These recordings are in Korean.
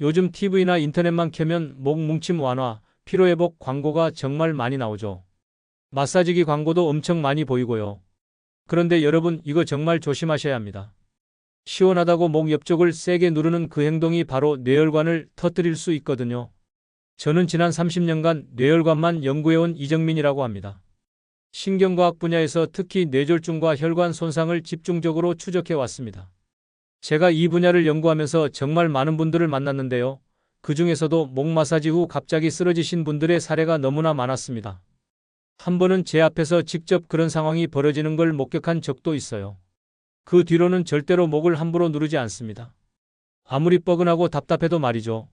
요즘 TV나 인터넷만 켜면 목 뭉침 완화, 피로회복 광고가 정말 많이 나오죠. 마사지기 광고도 엄청 많이 보이고요. 그런데 여러분, 이거 정말 조심하셔야 합니다. 시원하다고 목 옆쪽을 세게 누르는 그 행동이 바로 뇌혈관을 터뜨릴 수 있거든요. 저는 지난 30년간 뇌혈관만 연구해온 이정민이라고 합니다. 신경과학 분야에서 특히 뇌졸중과 혈관 손상을 집중적으로 추적해 왔습니다. 제가 이 분야를 연구하면서 정말 많은 분들을 만났는데요. 그 중에서도 목 마사지 후 갑자기 쓰러지신 분들의 사례가 너무나 많았습니다. 한 번은 제 앞에서 직접 그런 상황이 벌어지는 걸 목격한 적도 있어요. 그 뒤로는 절대로 목을 함부로 누르지 않습니다. 아무리 뻐근하고 답답해도 말이죠.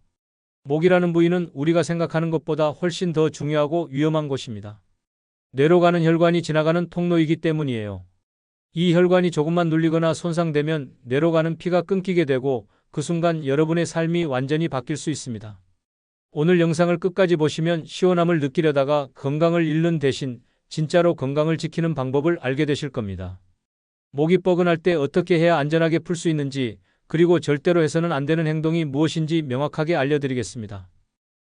목이라는 부위는 우리가 생각하는 것보다 훨씬 더 중요하고 위험한 곳입니다. 뇌로 가는 혈관이 지나가는 통로이기 때문이에요. 이 혈관이 조금만 눌리거나 손상되면 뇌로 가는 피가 끊기게 되고 그 순간 여러분의 삶이 완전히 바뀔 수 있습니다. 오늘 영상을 끝까지 보시면 시원함을 느끼려다가 건강을 잃는 대신 진짜로 건강을 지키는 방법을 알게 되실 겁니다. 목이 뻐근할 때 어떻게 해야 안전하게 풀 수 있는지, 그리고 절대로 해서는 안 되는 행동이 무엇인지 명확하게 알려드리겠습니다.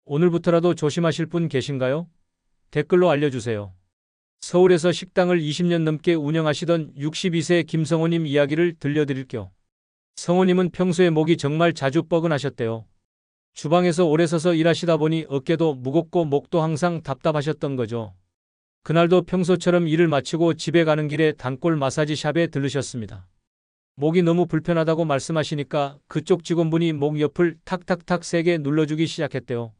오늘부터라도 조심하실 분 계신가요? 댓글로 알려주세요. 서울에서 식당을 20년 넘게 운영하시던 62세 김성호님 이야기를 들려드릴게요. 성호님은 평소에 목이 정말 자주 뻐근하셨대요. 주방에서 오래 서서 일하시다 보니 어깨도 무겁고 목도 항상 답답하셨던 거죠. 그날도 평소처럼 일을 마치고 집에 가는 길에 단골 마사지 샵에 들르셨습니다. 목이 너무 불편하다고 말씀하시니까 그쪽 직원분이 목 옆을 탁탁탁 세게 눌러주기 시작했대요.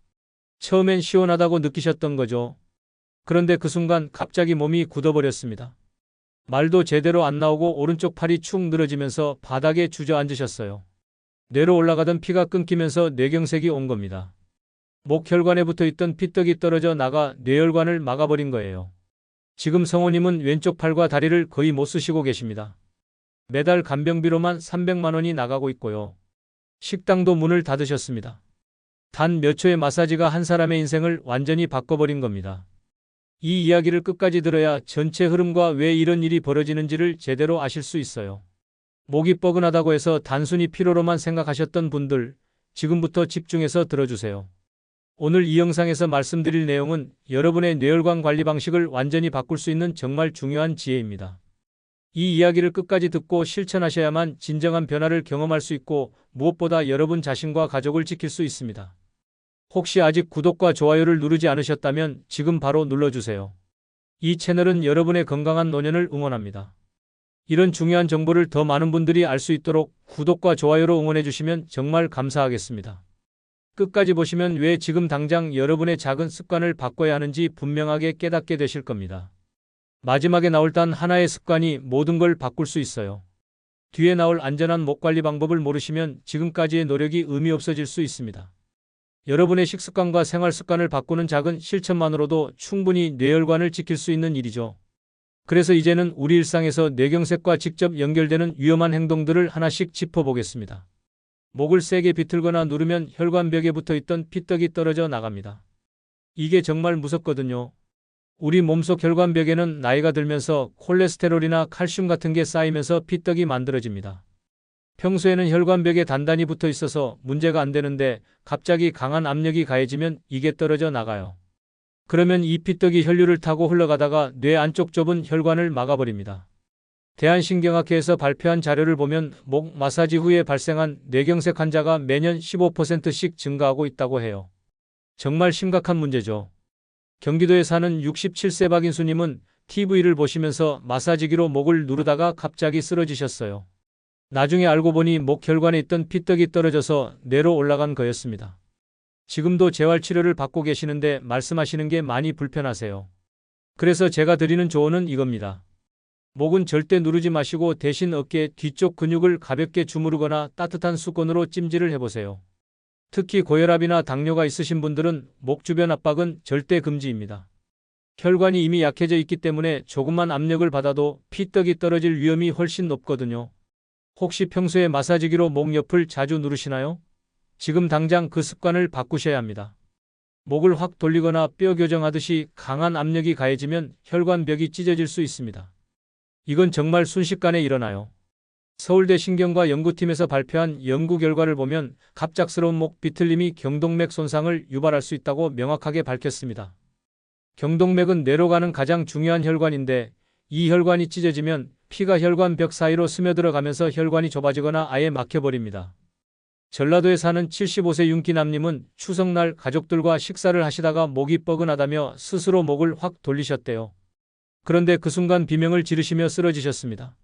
처음엔 시원하다고 느끼셨던 거죠. 그런데 그 순간 갑자기 몸이 굳어버렸습니다. 말도 제대로 안 나오고 오른쪽 팔이 축 늘어지면서 바닥에 주저앉으셨어요. 뇌로 올라가던 피가 끊기면서 뇌경색이 온 겁니다. 목혈관에 붙어있던 피떡이 떨어져 나가 뇌혈관을 막아버린 거예요. 지금 성호님은 왼쪽 팔과 다리를 거의 못 쓰시고 계십니다. 매달 간병비로만 300만 원이 나가고 있고요. 식당도 문을 닫으셨습니다. 단 몇 초의 마사지가 한 사람의 인생을 완전히 바꿔버린 겁니다. 이 이야기를 끝까지 들어야 전체 흐름과 왜 이런 일이 벌어지는지를 제대로 아실 수 있어요. 목이 뻐근하다고 해서 단순히 피로로만 생각하셨던 분들, 지금부터 집중해서 들어주세요. 오늘 이 영상에서 말씀드릴 내용은 여러분의 뇌혈관 관리 방식을 완전히 바꿀 수 있는 정말 중요한 지혜입니다. 이 이야기를 끝까지 듣고 실천하셔야만 진정한 변화를 경험할 수 있고 무엇보다 여러분 자신과 가족을 지킬 수 있습니다. 혹시 아직 구독과 좋아요를 누르지 않으셨다면 지금 바로 눌러주세요. 이 채널은 여러분의 건강한 노년을 응원합니다. 이런 중요한 정보를 더 많은 분들이 알 수 있도록 구독과 좋아요로 응원해 주시면 정말 감사하겠습니다. 끝까지 보시면 왜 지금 당장 여러분의 작은 습관을 바꿔야 하는지 분명하게 깨닫게 되실 겁니다. 마지막에 나올 단 하나의 습관이 모든 걸 바꿀 수 있어요. 뒤에 나올 안전한 목 관리 방법을 모르시면 지금까지의 노력이 의미 없어질 수 있습니다. 여러분의 식습관과 생활 습관을 바꾸는 작은 실천만으로도 충분히 뇌혈관을 지킬 수 있는 일이죠. 그래서 이제는 우리 일상에서 뇌경색과 직접 연결되는 위험한 행동들을 하나씩 짚어보겠습니다. 목을 세게 비틀거나 누르면 혈관벽에 붙어있던 피떡이 떨어져 나갑니다. 이게 정말 무섭거든요. 우리 몸속 혈관벽에는 나이가 들면서 콜레스테롤이나 칼슘 같은 게 쌓이면서 피떡이 만들어집니다. 평소에는 혈관벽에 단단히 붙어 있어서 문제가 안 되는데 갑자기 강한 압력이 가해지면 이게 떨어져 나가요. 그러면 이 피떡이 혈류를 타고 흘러가다가 뇌 안쪽 좁은 혈관을 막아버립니다. 대한신경학회에서 발표한 자료를 보면 목 마사지 후에 발생한 뇌경색 환자가 매년 15%씩 증가하고 있다고 해요. 정말 심각한 문제죠. 경기도에 사는 67세 박인수님은 TV를 보시면서 마사지기로 목을 누르다가 갑자기 쓰러지셨어요. 나중에 알고 보니 목 혈관에 있던 피떡이 떨어져서 뇌로 올라간 거였습니다. 지금도 재활치료를 받고 계시는데 말씀하시는 게 많이 불편하세요. 그래서 제가 드리는 조언은 이겁니다. 목은 절대 누르지 마시고 대신 어깨 뒤쪽 근육을 가볍게 주무르거나 따뜻한 수건으로 찜질을 해보세요. 특히 고혈압이나 당뇨가 있으신 분들은 목 주변 압박은 절대 금지입니다. 혈관이 이미 약해져 있기 때문에 조금만 압력을 받아도 피떡이 떨어질 위험이 훨씬 높거든요. 혹시 평소에 마사지기로 목 옆을 자주 누르시나요? 지금 당장 그 습관을 바꾸셔야 합니다. 목을 확 돌리거나 뼈 교정하듯이 강한 압력이 가해지면 혈관벽이 찢어질 수 있습니다. 이건 정말 순식간에 일어나요. 서울대 신경과 연구팀에서 발표한 연구 결과를 보면 갑작스러운 목 비틀림이 경동맥 손상을 유발할 수 있다고 명확하게 밝혔습니다. 경동맥은 뇌로 가는 가장 중요한 혈관인데 이 혈관이 찢어지면 피가 혈관 벽 사이로 스며들어가면서 혈관이 좁아지거나 아예 막혀버립니다. 전라도에 사는 75세 윤기남님은 추석날 가족들과 식사를 하시다가 목이 뻐근하다며 스스로 목을 확 돌리셨대요. 그런데 그 순간 비명을 지르시며 쓰러지셨습니다.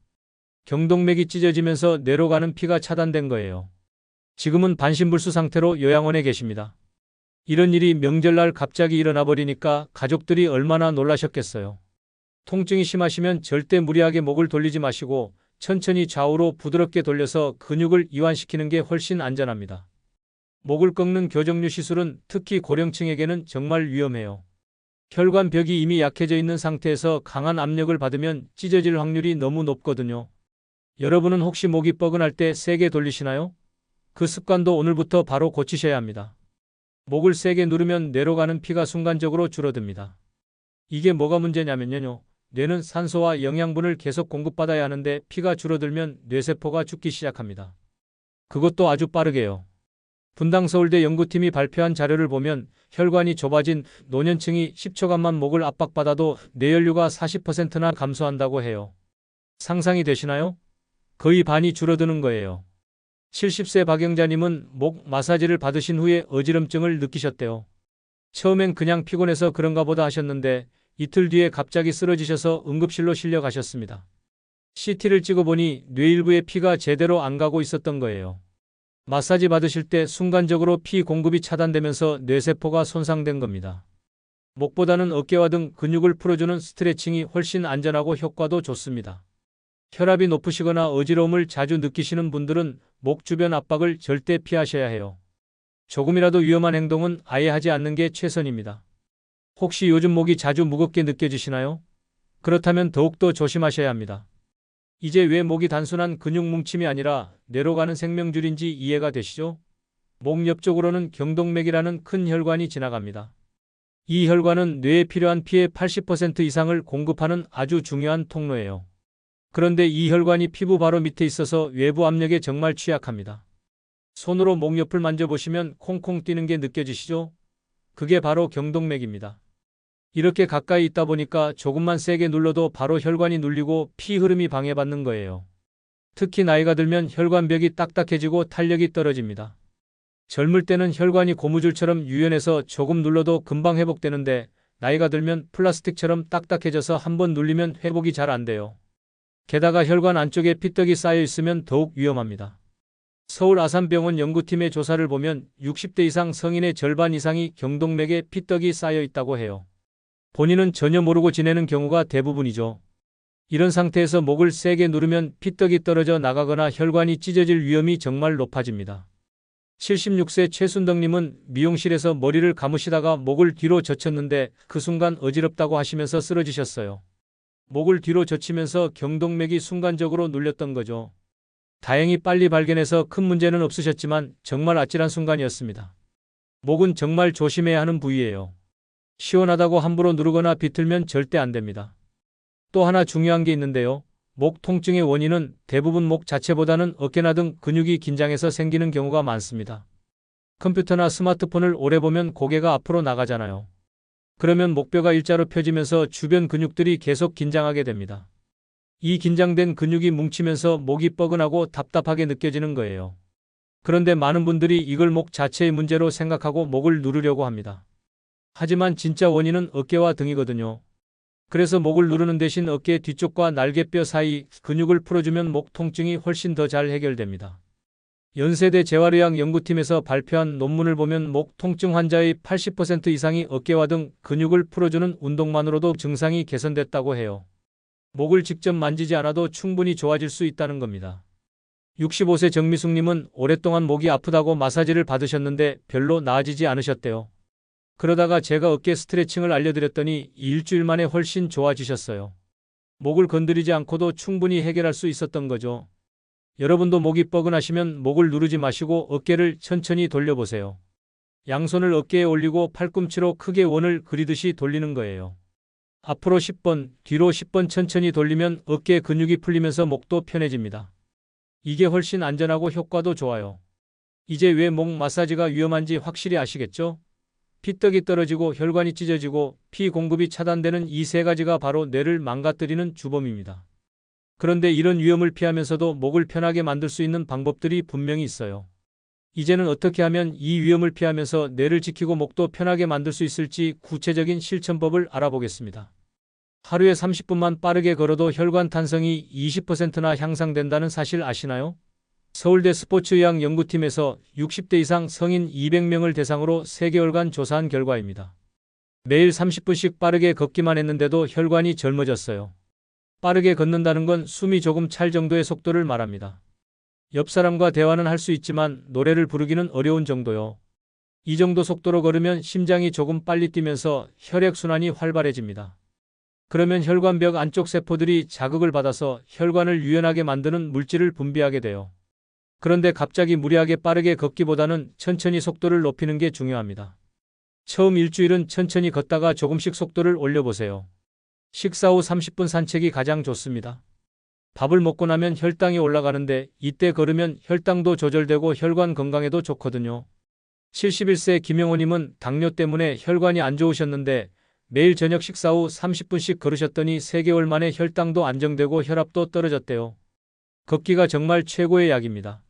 경동맥이 찢어지면서 뇌로 가는 피가 차단된 거예요. 지금은 반신불수 상태로 요양원에 계십니다. 이런 일이 명절날 갑자기 일어나 버리니까 가족들이 얼마나 놀라셨겠어요. 통증이 심하시면 절대 무리하게 목을 돌리지 마시고 천천히 좌우로 부드럽게 돌려서 근육을 이완시키는 게 훨씬 안전합니다. 목을 꺾는 교정류 시술은 특히 고령층에게는 정말 위험해요. 혈관 벽이 이미 약해져 있는 상태에서 강한 압력을 받으면 찢어질 확률이 너무 높거든요. 여러분은 혹시 목이 뻐근할 때 세게 돌리시나요? 그 습관도 오늘부터 바로 고치셔야 합니다. 목을 세게 누르면 뇌로 가는 피가 순간적으로 줄어듭니다. 이게 뭐가 문제냐면요. 뇌는 산소와 영양분을 계속 공급받아야 하는데 피가 줄어들면 뇌세포가 죽기 시작합니다. 그것도 아주 빠르게요. 분당 서울대 연구팀이 발표한 자료를 보면 혈관이 좁아진 노년층이 10초간만 목을 압박받아도 뇌연류가 40%나 감소한다고 해요. 상상이 되시나요? 거의 반이 줄어드는 거예요. 70세 박영자님은 목 마사지를 받으신 후에 어지럼증을 느끼셨대요. 처음엔 그냥 피곤해서 그런가 보다 하셨는데 이틀 뒤에 갑자기 쓰러지셔서 응급실로 실려가셨습니다. CT를 찍어보니 뇌 일부에 피가 제대로 안 가고 있었던 거예요. 마사지 받으실 때 순간적으로 피 공급이 차단되면서 뇌세포가 손상된 겁니다. 목보다는 어깨와 등 근육을 풀어주는 스트레칭이 훨씬 안전하고 효과도 좋습니다. 혈압이 높으시거나 어지러움을 자주 느끼시는 분들은 목 주변 압박을 절대 피하셔야 해요. 조금이라도 위험한 행동은 아예 하지 않는 게 최선입니다. 혹시 요즘 목이 자주 무겁게 느껴지시나요? 그렇다면 더욱더 조심하셔야 합니다. 이제 왜 목이 단순한 근육 뭉침이 아니라 뇌로 가는 생명줄인지 이해가 되시죠? 목 옆쪽으로는 경동맥이라는 큰 혈관이 지나갑니다. 이 혈관은 뇌에 필요한 피의 80% 이상을 공급하는 아주 중요한 통로예요. 그런데 이 혈관이 피부 바로 밑에 있어서 외부 압력에 정말 취약합니다. 손으로 목 옆을 만져보시면 콩콩 뛰는 게 느껴지시죠? 그게 바로 경동맥입니다. 이렇게 가까이 있다 보니까 조금만 세게 눌러도 바로 혈관이 눌리고 피 흐름이 방해받는 거예요. 특히 나이가 들면 혈관벽이 딱딱해지고 탄력이 떨어집니다. 젊을 때는 혈관이 고무줄처럼 유연해서 조금 눌러도 금방 회복되는데 나이가 들면 플라스틱처럼 딱딱해져서 한번 눌리면 회복이 잘 안 돼요. 게다가 혈관 안쪽에 피떡이 쌓여 있으면 더욱 위험합니다. 서울 아산병원 연구팀의 조사를 보면 60대 이상 성인의 절반 이상이 경동맥에 피떡이 쌓여 있다고 해요. 본인은 전혀 모르고 지내는 경우가 대부분이죠. 이런 상태에서 목을 세게 누르면 피떡이 떨어져 나가거나 혈관이 찢어질 위험이 정말 높아집니다. 76세 최순덕님은 미용실에서 머리를 감으시다가 목을 뒤로 젖혔는데 그 순간 어지럽다고 하시면서 쓰러지셨어요. 목을 뒤로 젖히면서 경동맥이 순간적으로 눌렸던 거죠. 다행히 빨리 발견해서 큰 문제는 없으셨지만 정말 아찔한 순간이었습니다. 목은 정말 조심해야 하는 부위예요. 시원하다고 함부로 누르거나 비틀면 절대 안 됩니다. 또 하나 중요한 게 있는데요. 목 통증의 원인은 대부분 목 자체보다는 어깨나 등 근육이 긴장해서 생기는 경우가 많습니다. 컴퓨터나 스마트폰을 오래 보면 고개가 앞으로 나가잖아요. 그러면 목뼈가 일자로 펴지면서 주변 근육들이 계속 긴장하게 됩니다. 이 긴장된 근육이 뭉치면서 목이 뻐근하고 답답하게 느껴지는 거예요. 그런데 많은 분들이 이걸 목 자체의 문제로 생각하고 목을 누르려고 합니다. 하지만 진짜 원인은 어깨와 등이거든요. 그래서 목을 누르는 대신 어깨 뒤쪽과 날개뼈 사이 근육을 풀어주면 목 통증이 훨씬 더 잘 해결됩니다. 연세대 재활의학 연구팀에서 발표한 논문을 보면 목 통증 환자의 80% 이상이 어깨와 등 근육을 풀어주는 운동만으로도 증상이 개선됐다고 해요. 목을 직접 만지지 않아도 충분히 좋아질 수 있다는 겁니다. 65세 정미숙님은 오랫동안 목이 아프다고 마사지를 받으셨는데 별로 나아지지 않으셨대요. 그러다가 제가 어깨 스트레칭을 알려드렸더니 일주일 만에 훨씬 좋아지셨어요. 목을 건드리지 않고도 충분히 해결할 수 있었던 거죠. 여러분도 목이 뻐근하시면 목을 누르지 마시고 어깨를 천천히 돌려보세요. 양손을 어깨에 올리고 팔꿈치로 크게 원을 그리듯이 돌리는 거예요. 앞으로 10번, 뒤로 10번 천천히 돌리면 어깨 근육이 풀리면서 목도 편해집니다. 이게 훨씬 안전하고 효과도 좋아요. 이제 왜 목 마사지가 위험한지 확실히 아시겠죠? 피떡이 떨어지고 혈관이 찢어지고 피 공급이 차단되는 이 세 가지가 바로 뇌를 망가뜨리는 주범입니다. 그런데 이런 위험을 피하면서도 목을 편하게 만들 수 있는 방법들이 분명히 있어요. 이제는 어떻게 하면 이 위험을 피하면서 뇌를 지키고 목도 편하게 만들 수 있을지 구체적인 실천법을 알아보겠습니다. 하루에 30분만 빠르게 걸어도 혈관 탄성이 20%나 향상된다는 사실 아시나요? 서울대 스포츠의학 연구팀에서 60대 이상 성인 200명을 대상으로 3개월간 조사한 결과입니다. 매일 30분씩 빠르게 걷기만 했는데도 혈관이 젊어졌어요. 빠르게 걷는다는 건 숨이 조금 찰 정도의 속도를 말합니다. 옆 사람과 대화는 할 수 있지만 노래를 부르기는 어려운 정도요. 이 정도 속도로 걸으면 심장이 조금 빨리 뛰면서 혈액순환이 활발해집니다. 그러면 혈관벽 안쪽 세포들이 자극을 받아서 혈관을 유연하게 만드는 물질을 분비하게 돼요. 그런데 갑자기 무리하게 빠르게 걷기보다는 천천히 속도를 높이는 게 중요합니다. 처음 일주일은 천천히 걷다가 조금씩 속도를 올려보세요. 식사 후 30분 산책이 가장 좋습니다. 밥을 먹고 나면 혈당이 올라가는데 이때 걸으면 혈당도 조절되고 혈관 건강에도 좋거든요. 71세 김영호님은 당뇨 때문에 혈관이 안 좋으셨는데 매일 저녁 식사 후 30분씩 걸으셨더니 3개월 만에 혈당도 안정되고 혈압도 떨어졌대요. 걷기가 정말 최고의 약입니다.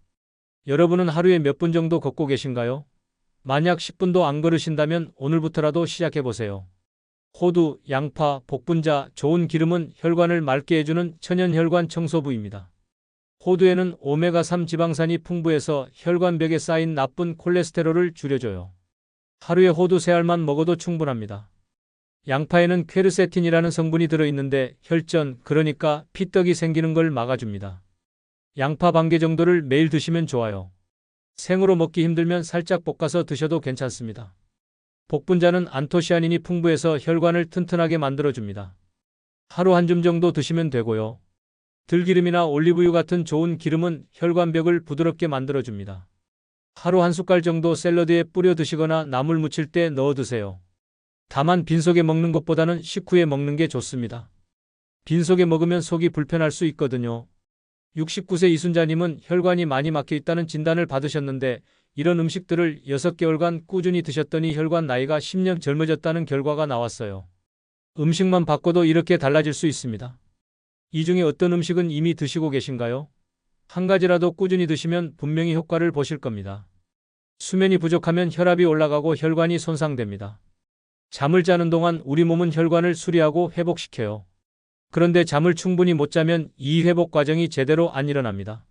여러분은 하루에 몇 분 정도 걷고 계신가요? 만약 10분도 안 걸으신다면 오늘부터라도 시작해보세요. 호두, 양파, 복분자, 좋은 기름은 혈관을 맑게 해주는 천연혈관 청소부입니다. 호두에는 오메가3 지방산이 풍부해서 혈관벽에 쌓인 나쁜 콜레스테롤을 줄여줘요. 하루에 호두 3알만 먹어도 충분합니다. 양파에는 퀘르세틴이라는 성분이 들어있는데 혈전, 그러니까 피떡이 생기는 걸 막아줍니다. 양파 반 개 정도를 매일 드시면 좋아요. 생으로 먹기 힘들면 살짝 볶아서 드셔도 괜찮습니다. 복분자는 안토시아닌이 풍부해서 혈관을 튼튼하게 만들어줍니다. 하루 한 줌 정도 드시면 되고요. 들기름이나 올리브유 같은 좋은 기름은 혈관벽을 부드럽게 만들어줍니다. 하루 한 숟갈 정도 샐러드에 뿌려 드시거나 나물 무칠 때 넣어 드세요. 다만 빈속에 먹는 것보다는 식후에 먹는 게 좋습니다. 빈속에 먹으면 속이 불편할 수 있거든요. 69세 이순자님은 혈관이 많이 막혀 있다는 진단을 받으셨는데 이런 음식들을 6개월간 꾸준히 드셨더니 혈관 나이가 10년 젊어졌다는 결과가 나왔어요. 음식만 바꿔도 이렇게 달라질 수 있습니다. 이 중에 어떤 음식은 이미 드시고 계신가요? 한 가지라도 꾸준히 드시면 분명히 효과를 보실 겁니다. 수면이 부족하면 혈압이 올라가고 혈관이 손상됩니다. 잠을 자는 동안 우리 몸은 혈관을 수리하고 회복시켜요. 그런데 잠을 충분히 못 자면 이 회복 과정이 제대로 안 일어납니다.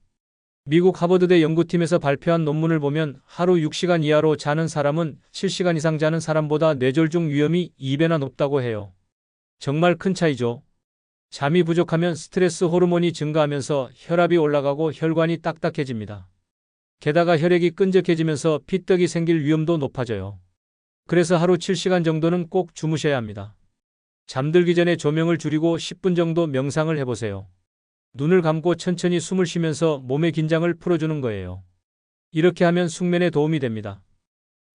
미국 하버드대 연구팀에서 발표한 논문을 보면 하루 6시간 이하로 자는 사람은 7시간 이상 자는 사람보다 뇌졸중 위험이 2배나 높다고 해요. 정말 큰 차이죠. 잠이 부족하면 스트레스 호르몬이 증가하면서 혈압이 올라가고 혈관이 딱딱해집니다. 게다가 혈액이 끈적해지면서 피떡이 생길 위험도 높아져요. 그래서 하루 7시간 정도는 꼭 주무셔야 합니다. 잠들기 전에 조명을 줄이고 10분 정도 명상을 해보세요. 눈을 감고 천천히 숨을 쉬면서 몸의 긴장을 풀어주는 거예요. 이렇게 하면 숙면에 도움이 됩니다.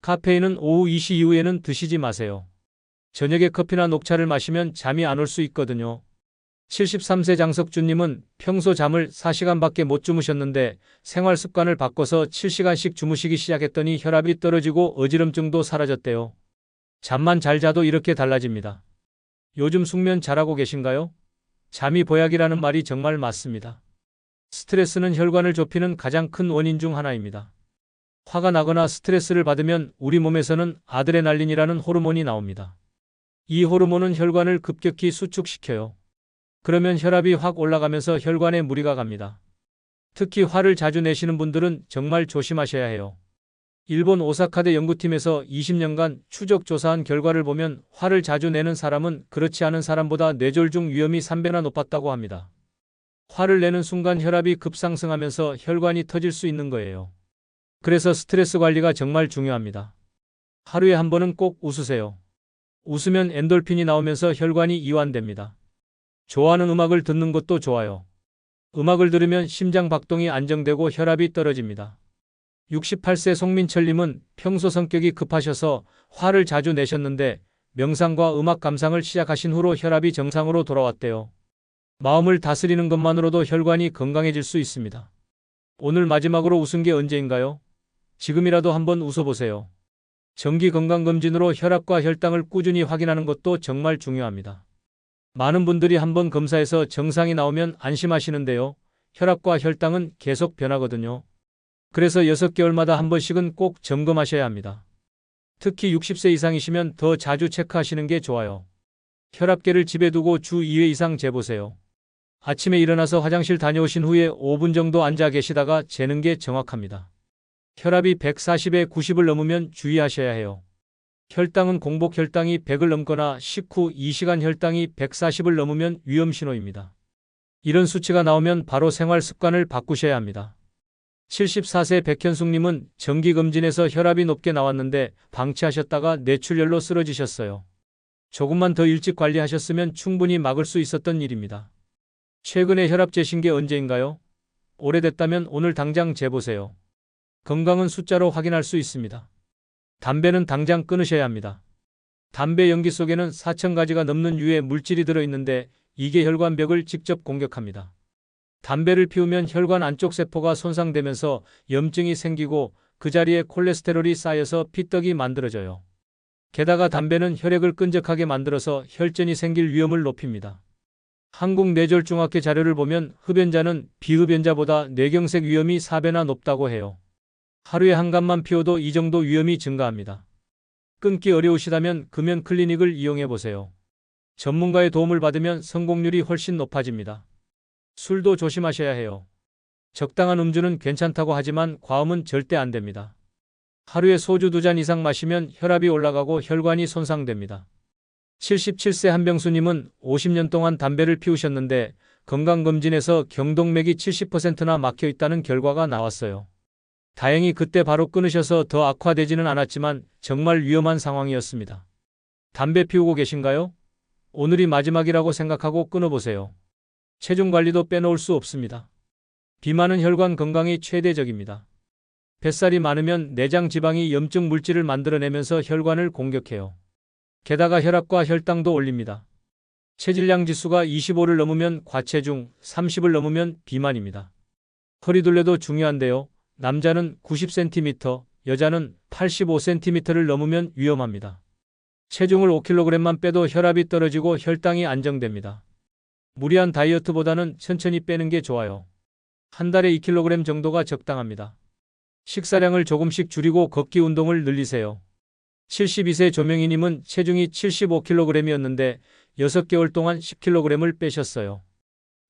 카페인은 오후 2시 이후에는 드시지 마세요. 저녁에 커피나 녹차를 마시면 잠이 안 올 수 있거든요. 73세 장석주님은 평소 잠을 4시간밖에 못 주무셨는데 생활 습관을 바꿔서 7시간씩 주무시기 시작했더니 혈압이 떨어지고 어지럼증도 사라졌대요. 잠만 잘 자도 이렇게 달라집니다. 요즘 숙면 잘하고 계신가요? 잠이 보약이라는 말이 정말 맞습니다. 스트레스는 혈관을 좁히는 가장 큰 원인 중 하나입니다. 화가 나거나 스트레스를 받으면 우리 몸에서는 아드레날린이라는 호르몬이 나옵니다. 이 호르몬은 혈관을 급격히 수축시켜요. 그러면 혈압이 확 올라가면서 혈관에 무리가 갑니다. 특히 화를 자주 내시는 분들은 정말 조심하셔야 해요. 일본 오사카대 연구팀에서 20년간 추적 조사한 결과를 보면 화를 자주 내는 사람은 그렇지 않은 사람보다 뇌졸중 위험이 3배나 높았다고 합니다. 화를 내는 순간 혈압이 급상승하면서 혈관이 터질 수 있는 거예요. 그래서 스트레스 관리가 정말 중요합니다. 하루에 한 번은 꼭 웃으세요. 웃으면 엔돌핀이 나오면서 혈관이 이완됩니다. 좋아하는 음악을 듣는 것도 좋아요. 음악을 들으면 심장 박동이 안정되고 혈압이 떨어집니다. 68세 송민철님은 평소 성격이 급하셔서 화를 자주 내셨는데 명상과 음악 감상을 시작하신 후로 혈압이 정상으로 돌아왔대요. 마음을 다스리는 것만으로도 혈관이 건강해질 수 있습니다. 오늘 마지막으로 웃은 게 언제인가요? 지금이라도 한번 웃어보세요. 정기 건강검진으로 혈압과 혈당을 꾸준히 확인하는 것도 정말 중요합니다. 많은 분들이 한번 검사해서 정상이 나오면 안심하시는데요. 혈압과 혈당은 계속 변하거든요. 그래서 6개월마다 한 번씩은 꼭 점검하셔야 합니다. 특히 60세 이상이시면 더 자주 체크하시는 게 좋아요. 혈압계를 집에 두고 주 2회 이상 재보세요. 아침에 일어나서 화장실 다녀오신 후에 5분 정도 앉아 계시다가 재는 게 정확합니다. 혈압이 140에 90을 넘으면 주의하셔야 해요. 혈당은 공복 혈당이 100을 넘거나 식후 2시간 혈당이 140을 넘으면 위험 신호입니다. 이런 수치가 나오면 바로 생활 습관을 바꾸셔야 합니다. 74세 백현숙님은 정기검진에서 혈압이 높게 나왔는데 방치하셨다가 뇌출혈로 쓰러지셨어요. 조금만 더 일찍 관리하셨으면 충분히 막을 수 있었던 일입니다. 최근에 혈압 재신 게 언제인가요? 오래됐다면 오늘 당장 재보세요. 건강은 숫자로 확인할 수 있습니다. 담배는 당장 끊으셔야 합니다. 담배 연기 속에는 4,000가지가 넘는 유해 물질이 들어있는데 이게 혈관벽을 직접 공격합니다. 담배를 피우면 혈관 안쪽 세포가 손상되면서 염증이 생기고 그 자리에 콜레스테롤이 쌓여서 피떡이 만들어져요. 게다가 담배는 혈액을 끈적하게 만들어서 혈전이 생길 위험을 높입니다. 한국뇌졸중학회 자료를 보면 흡연자는 비흡연자보다 뇌경색 위험이 4배나 높다고 해요. 하루에 한 갑만 피워도 이 정도 위험이 증가합니다. 끊기 어려우시다면 금연 클리닉을 이용해 보세요. 전문가의 도움을 받으면 성공률이 훨씬 높아집니다. 술도 조심하셔야 해요. 적당한 음주는 괜찮다고 하지만 과음은 절대 안 됩니다. 하루에 소주 2잔 이상 마시면 혈압이 올라가고 혈관이 손상됩니다. 77세 한병수님은 50년 동안 담배를 피우셨는데 건강검진에서 경동맥이 70%나 막혀 있다는 결과가 나왔어요. 다행히 그때 바로 끊으셔서 더 악화되지는 않았지만 정말 위험한 상황이었습니다. 담배 피우고 계신가요? 오늘이 마지막이라고 생각하고 끊어보세요. 체중 관리도 빼놓을 수 없습니다. 비만은 혈관 건강에 최대적입니다. 뱃살이 많으면 내장 지방이 염증 물질을 만들어내면서 혈관을 공격해요. 게다가 혈압과 혈당도 올립니다. 체질량 지수가 25를 넘으면 과체중, 30을 넘으면 비만입니다. 허리둘레도 중요한데요. 남자는 90cm, 여자는 85cm를 넘으면 위험합니다. 체중을 5kg만 빼도 혈압이 떨어지고 혈당이 안정됩니다. 무리한 다이어트보다는 천천히 빼는 게 좋아요. 한 달에 2kg 정도가 적당합니다. 식사량을 조금씩 줄이고 걷기 운동을 늘리세요. 72세 조명희님은 체중이 75kg이었는데 6개월 동안 10kg을 빼셨어요.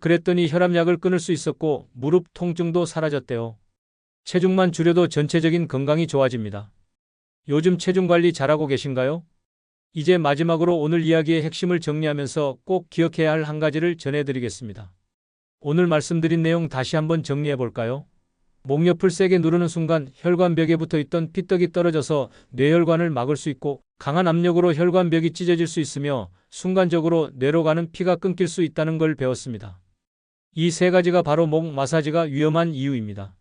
그랬더니 혈압약을 끊을 수 있었고 무릎 통증도 사라졌대요. 체중만 줄여도 전체적인 건강이 좋아집니다. 요즘 체중 관리 잘하고 계신가요? 이제 마지막으로 오늘 이야기의 핵심을 정리하면서 꼭 기억해야 할 한 가지를 전해드리겠습니다. 오늘 말씀드린 내용 다시 한번 정리해 볼까요? 목 옆을 세게 누르는 순간 혈관벽에 붙어 있던 피떡이 떨어져서 뇌혈관을 막을 수 있고 강한 압력으로 혈관벽이 찢어질 수 있으며 순간적으로 뇌로 가는 피가 끊길 수 있다는 걸 배웠습니다. 이 세 가지가 바로 목 마사지가 위험한 이유입니다.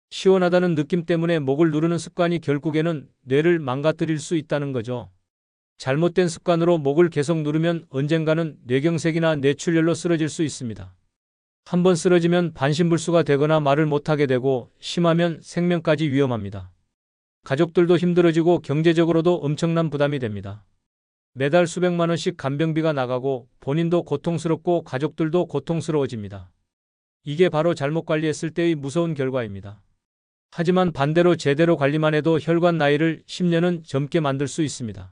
시원하다는 느낌 때문에 목을 누르는 습관이 결국에는 뇌를 망가뜨릴 수 있다는 거죠. 잘못된 습관으로 목을 계속 누르면 언젠가는 뇌경색이나 뇌출혈로 쓰러질 수 있습니다. 한번 쓰러지면 반신불수가 되거나 말을 못하게 되고 심하면 생명까지 위험합니다. 가족들도 힘들어지고 경제적으로도 엄청난 부담이 됩니다. 매달 수백만 원씩 간병비가 나가고 본인도 고통스럽고 가족들도 고통스러워집니다. 이게 바로 잘못 관리했을 때의 무서운 결과입니다. 하지만 반대로 제대로 관리만 해도 혈관 나이를 10년은 젊게 만들 수 있습니다.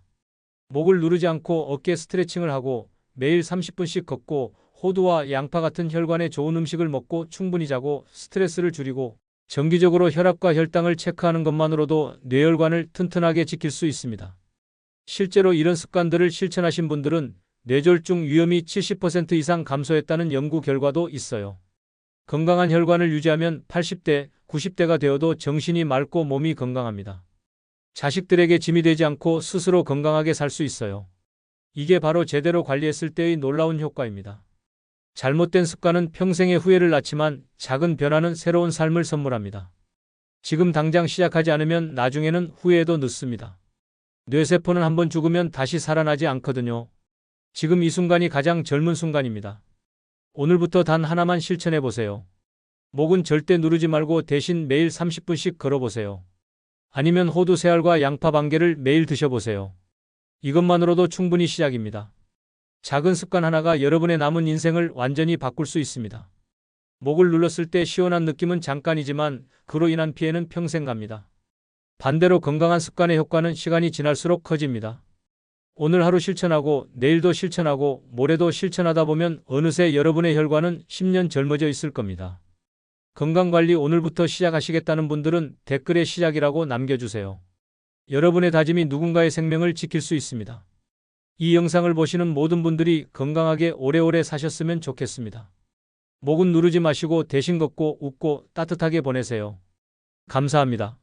목을 누르지 않고 어깨 스트레칭을 하고 매일 30분씩 걷고 호두와 양파 같은 혈관에 좋은 음식을 먹고 충분히 자고 스트레스를 줄이고 정기적으로 혈압과 혈당을 체크하는 것만으로도 뇌혈관을 튼튼하게 지킬 수 있습니다. 실제로 이런 습관들을 실천하신 분들은 뇌졸중 위험이 70% 이상 감소했다는 연구 결과도 있어요. 건강한 혈관을 유지하면 80대, 90대가 되어도 정신이 맑고 몸이 건강합니다. 자식들에게 짐이 되지 않고 스스로 건강하게 살 수 있어요. 이게 바로 제대로 관리했을 때의 놀라운 효과입니다. 잘못된 습관은 평생의 후회를 낳지만 작은 변화는 새로운 삶을 선물합니다. 지금 당장 시작하지 않으면 나중에는 후회해도 늦습니다. 뇌세포는 한번 죽으면 다시 살아나지 않거든요. 지금 이 순간이 가장 젊은 순간입니다. 오늘부터 단 하나만 실천해 보세요. 목은 절대 누르지 말고 대신 매일 30분씩 걸어보세요. 아니면 호두 새알과 양파 반개를 매일 드셔보세요. 이것만으로도 충분히 시작입니다. 작은 습관 하나가 여러분의 남은 인생을 완전히 바꿀 수 있습니다. 목을 눌렀을 때 시원한 느낌은 잠깐이지만 그로 인한 피해는 평생 갑니다. 반대로 건강한 습관의 효과는 시간이 지날수록 커집니다. 오늘 하루 실천하고 내일도 실천하고 모레도 실천하다 보면 어느새 여러분의 혈관은 10년 젊어져 있을 겁니다. 건강관리 오늘부터 시작하시겠다는 분들은 댓글에 시작이라고 남겨주세요. 여러분의 다짐이 누군가의 생명을 지킬 수 있습니다. 이 영상을 보시는 모든 분들이 건강하게 오래오래 사셨으면 좋겠습니다. 목은 누르지 마시고 대신 걷고 웃고 따뜻하게 보내세요. 감사합니다.